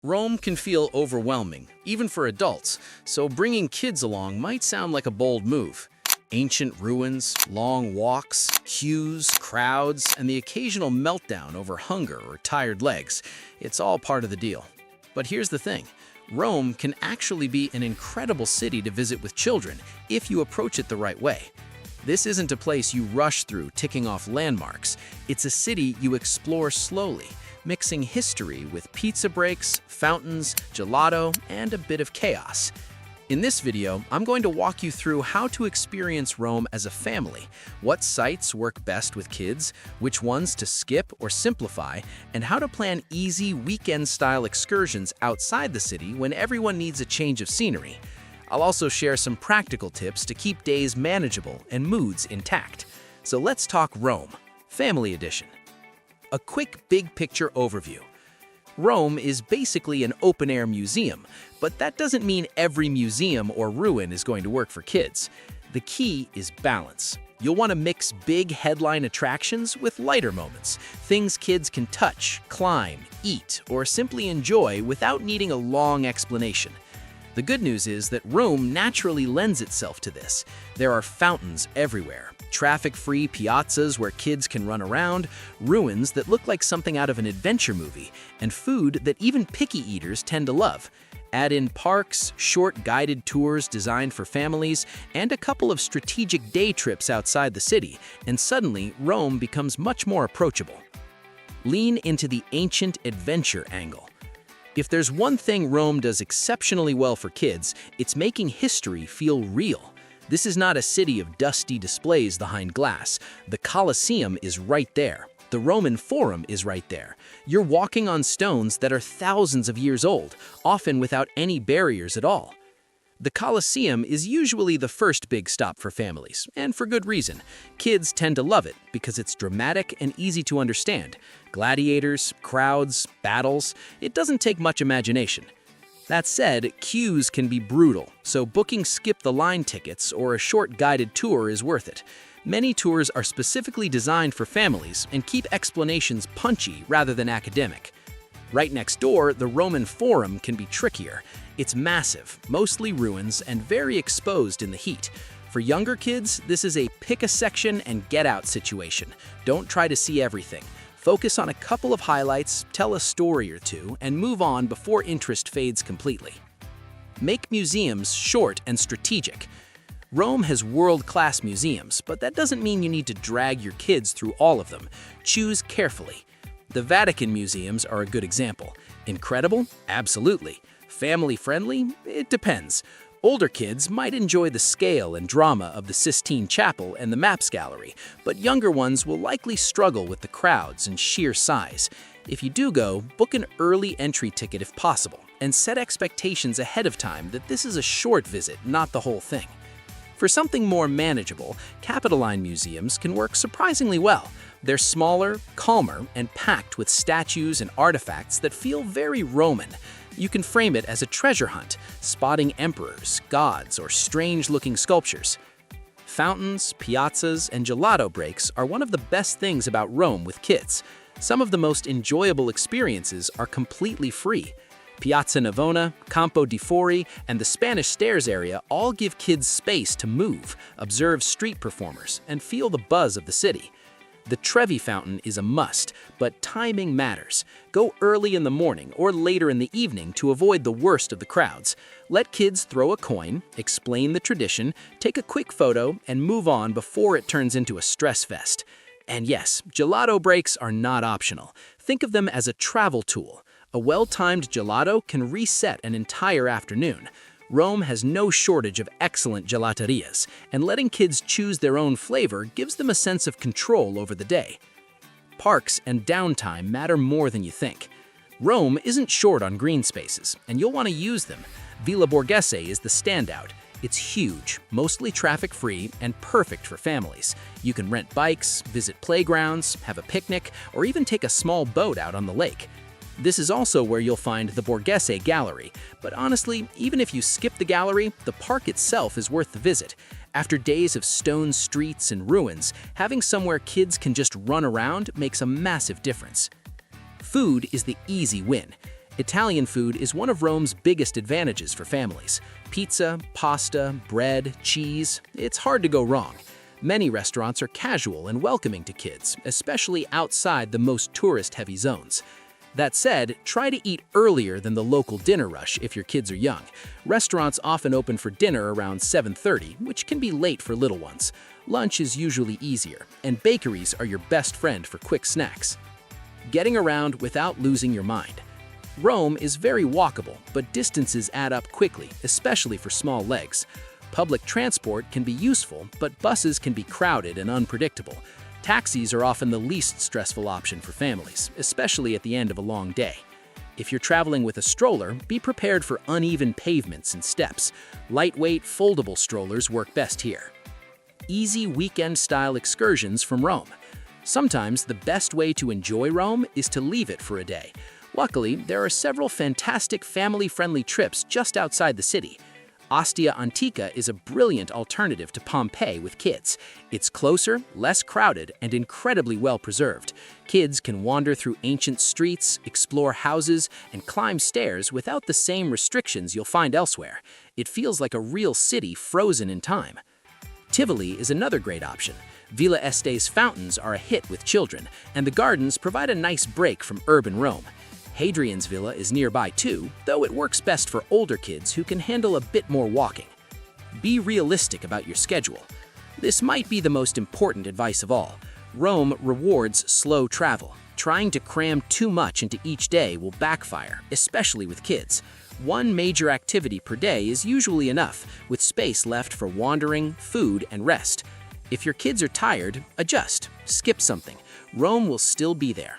Rome can feel overwhelming, even for adults, so bringing kids along might sound like a bold move. Ancient ruins, long walks, queues, crowds, and the occasional meltdown over hunger or tired legs. It's all part of the deal. But here's the thing. Rome can actually be an incredible city to visit with children if you approach it the right way. This isn't a place you rush through ticking off landmarks. It's a city you explore slowly, mixing history with pizza breaks, fountains, gelato, and a bit of chaos. In this video, I'm going to walk you through how to experience Rome as a family, what sites work best with kids, which ones to skip or simplify, and how to plan easy weekend-style excursions outside the city when everyone needs a change of scenery. I'll also share some practical tips to keep days manageable and moods intact. So let's talk Rome, Family Edition. A quick big-picture overview. Rome is basically an open-air museum, but that doesn't mean every museum or ruin is going to work for kids. The key is balance. You'll want to mix big headline attractions with lighter moments, things kids can touch, climb, eat, or simply enjoy without needing a long explanation. The good news is that Rome naturally lends itself to this. There are fountains everywhere, traffic-free piazzas where kids can run around, ruins that look like something out of an adventure movie, and food that even picky eaters tend to love. Add in parks, short guided tours designed for families, and a couple of strategic day trips outside the city, and suddenly Rome becomes much more approachable. Lean into the ancient adventure angle. If there's one thing Rome does exceptionally well for kids, it's making history feel real. This is not a city of dusty displays behind glass. The Colosseum is right there. The Roman Forum is right there. You're walking on stones that are thousands of years old, often without any barriers at all. The Colosseum is usually the first big stop for families, and for good reason. Kids tend to love it because it's dramatic and easy to understand. Gladiators, crowds, battles, it doesn't take much imagination. That said, queues can be brutal, so booking skip-the-line tickets or a short guided tour is worth it. Many tours are specifically designed for families and keep explanations punchy rather than academic. Right next door, the Roman Forum can be trickier. It's massive, mostly ruins, and very exposed in the heat. For younger kids, this is a pick a section and get out situation. Don't try to see everything. Focus on a couple of highlights, tell a story or two, and move on before interest fades completely. Make museums short and strategic. Rome has world-class museums, but that doesn't mean you need to drag your kids through all of them. Choose carefully. The Vatican museums are a good example. Incredible? Absolutely. Family-friendly? It depends. Older kids might enjoy the scale and drama of the Sistine Chapel and the Maps Gallery, but younger ones will likely struggle with the crowds and sheer size. If you do go, book an early entry ticket if possible, and set expectations ahead of time that this is a short visit, not the whole thing. For something more manageable, Capitoline museums can work surprisingly well. They're smaller, calmer, and packed with statues and artifacts that feel very Roman. You can frame it as a treasure hunt, spotting emperors, gods, or strange-looking sculptures. Fountains, piazzas, and gelato breaks are one of the best things about Rome with kids. Some of the most enjoyable experiences are completely free. Piazza Navona, Campo di Fori, and the Spanish Stairs area all give kids space to move, observe street performers, and feel the buzz of the city. The Trevi Fountain is a must, but timing matters. Go early in the morning or later in the evening to avoid the worst of the crowds. Let kids throw a coin, explain the tradition, take a quick photo, and move on before it turns into a stress fest. And yes, gelato breaks are not optional. Think of them as a travel tool. A well-timed gelato can reset an entire afternoon. Rome has no shortage of excellent gelaterias, and letting kids choose their own flavor gives them a sense of control over the day. Parks and downtime matter more than you think. Rome isn't short on green spaces, and you'll want to use them. Villa Borghese is the standout. It's huge, mostly traffic-free, and perfect for families. You can rent bikes, visit playgrounds, have a picnic, or even take a small boat out on the lake. This is also where you'll find the Borghese Gallery, but honestly, even if you skip the gallery, the park itself is worth the visit. After days of stone streets and ruins, having somewhere kids can just run around makes a massive difference. Food is the easy win. Italian food is one of Rome's biggest advantages for families. Pizza, pasta, bread, cheese, it's hard to go wrong. Many restaurants are casual and welcoming to kids, especially outside the most tourist-heavy zones. That said, try to eat earlier than the local dinner rush if your kids are young. Restaurants often open for dinner around 7:30, which can be late for little ones. Lunch is usually easier, and bakeries are your best friend for quick snacks. Getting around without losing your mind. Rome is very walkable, but distances add up quickly, especially for small legs. Public transport can be useful, but buses can be crowded and unpredictable. Taxis are often the least stressful option for families, especially at the end of a long day. If you're traveling with a stroller, be prepared for uneven pavements and steps. Lightweight, foldable strollers work best here. Easy weekend-style excursions from Rome. Sometimes the best way to enjoy Rome is to leave it for a day. Luckily, there are several fantastic family-friendly trips just outside the city. Ostia Antica is a brilliant alternative to Pompeii with kids. It's closer, less crowded, and incredibly well preserved. Kids can wander through ancient streets, explore houses, and climb stairs without the same restrictions you'll find elsewhere. It feels like a real city frozen in time. Tivoli is another great option. Villa Este's fountains are a hit with children, and the gardens provide a nice break from urban Rome. Hadrian's Villa is nearby too, though it works best for older kids who can handle a bit more walking. Be realistic about your schedule. This might be the most important advice of all. Rome rewards slow travel. Trying to cram too much into each day will backfire, especially with kids. One major activity per day is usually enough, with space left for wandering, food, and rest. If your kids are tired, adjust. Skip something. Rome will still be there.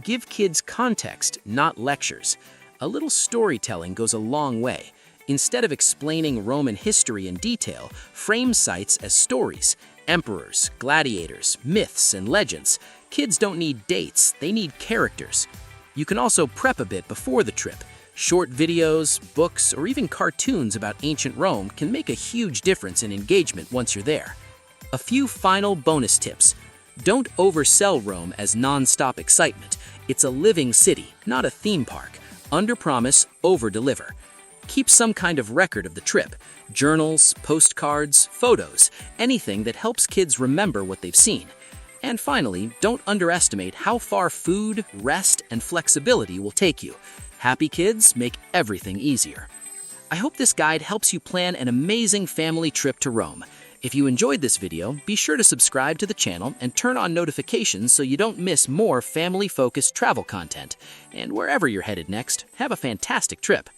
Give kids context, not lectures. A little storytelling goes a long way. Instead of explaining Roman history in detail, frame sites as stories. Emperors, gladiators, myths, and legends. Kids don't need dates, they need characters. You can also prep a bit before the trip. Short videos, books, or even cartoons about ancient Rome can make a huge difference in engagement once you're there. A few final bonus tips. Don't oversell Rome as non-stop excitement. It's a living city, not a theme park. Under-promise, over-deliver. Keep some kind of record of the trip. Journals, postcards, photos, anything that helps kids remember what they've seen. And finally, don't underestimate how far food, rest, and flexibility will take you. Happy kids make everything easier. I hope this guide helps you plan an amazing family trip to Rome. If you enjoyed this video, be sure to subscribe to the channel and turn on notifications so you don't miss more family-focused travel content. And wherever you're headed next, have a fantastic trip.